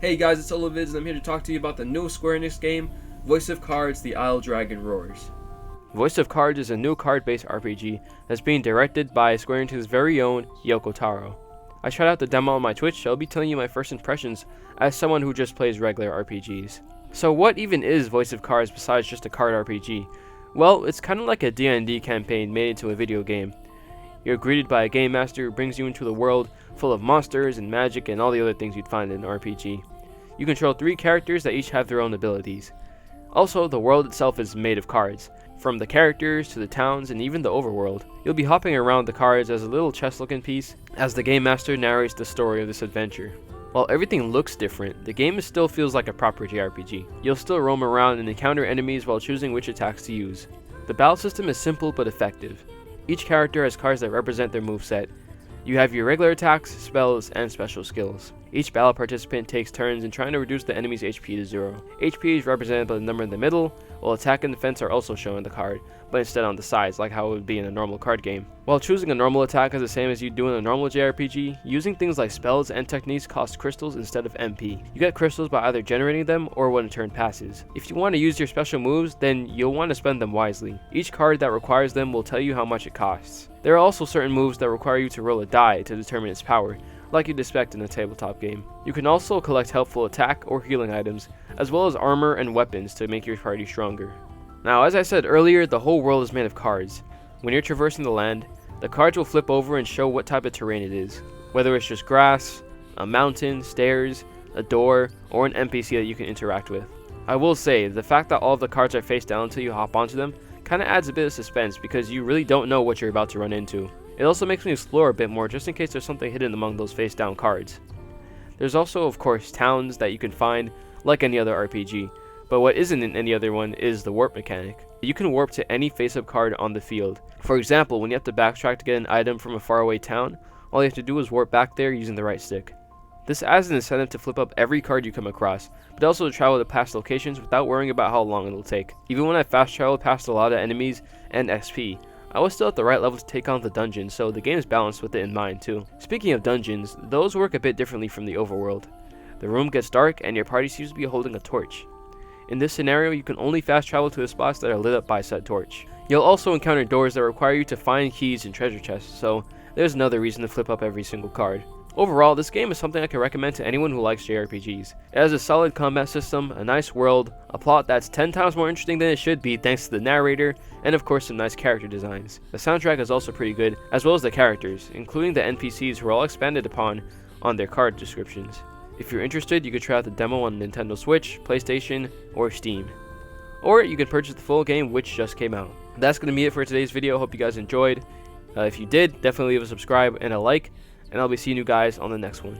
Hey guys, it's Oluvids and I'm here to talk to you about the new Square Enix game, Voice of Cards, The Isle Dragon Roars. Voice of Cards is a new card-based RPG that's being directed by Square Enix's very own Yoko Taro. I tried out the demo on my Twitch, so I'll be telling you my first impressions as someone who just plays regular RPGs. So what even is Voice of Cards besides just a card RPG? Well, it's kind of like a D&D campaign made into a video game. You're greeted by a game master who brings you into the world full of monsters and magic and all the other things you'd find in an RPG. You control 3 characters that each have their own abilities. Also, the world itself is made of cards, from the characters to the towns and even the overworld. You'll be hopping around the cards as a little chess-looking piece as the game master narrates the story of this adventure. While everything looks different, the game still feels like a proper JRPG. You'll still roam around and encounter enemies while choosing which attacks to use. The battle system is simple but effective. Each character has cards that represent their moveset. You have your regular attacks, spells, and special skills. Each battle participant takes turns in trying to reduce the enemy's HP to 0. HP is represented by the number in the middle, while attack and defense are also shown on the card, but instead on the sides, like how it would be in a normal card game. While choosing a normal attack is the same as you do in a normal JRPG, using things like spells and techniques costs crystals instead of MP. You get crystals by either generating them or when a turn passes. If you want to use your special moves, then you'll want to spend them wisely. Each card that requires them will tell you how much it costs. There are also certain moves that require you to roll a die to determine its power, like you'd expect in a tabletop game. You can also collect helpful attack or healing items, as well as armor and weapons to make your party stronger. Now, as I said earlier, the whole world is made of cards. When you're traversing the land, the cards will flip over and show what type of terrain it is, whether it's just grass, a mountain, stairs, a door, or an NPC that you can interact with. I will say, the fact that all of the cards are face down until you hop onto them kinda adds a bit of suspense because you really don't know what you're about to run into. It also makes me explore a bit more just in case there's something hidden among those face down cards. There's also of course towns that you can find like any other RPG, but what isn't in any other one is the warp mechanic. You can warp to any face-up card on the field. For example, when you have to backtrack to get an item from a faraway town, all you have to do is warp back there using the right stick. This adds an incentive to flip up every card you come across, but also to travel to past locations without worrying about how long it'll take. Even when I fast traveled past a lot of enemies and XP, I was still at the right level to take on the dungeon, so the game is balanced with it in mind too. Speaking of dungeons, those work a bit differently from the overworld. The room gets dark and your party seems to be holding a torch. In this scenario, you can only fast travel to the spots that are lit up by said torch. You'll also encounter doors that require you to find keys and treasure chests, so there's another reason to flip up every single card. Overall, this game is something I can recommend to anyone who likes JRPGs. It has a solid combat system, a nice world, a plot that's 10 times more interesting than it should be thanks to the narrator, and of course some nice character designs. The soundtrack is also pretty good, as well as the characters, including the NPCs who are all expanded upon on their card descriptions. If you're interested, you could try out the demo on Nintendo Switch, PlayStation, or Steam. Or you can purchase the full game, which just came out. That's going to be it for today's video. Hope you guys enjoyed. If you did, definitely leave a subscribe and a like, and I'll be seeing you guys on the next one.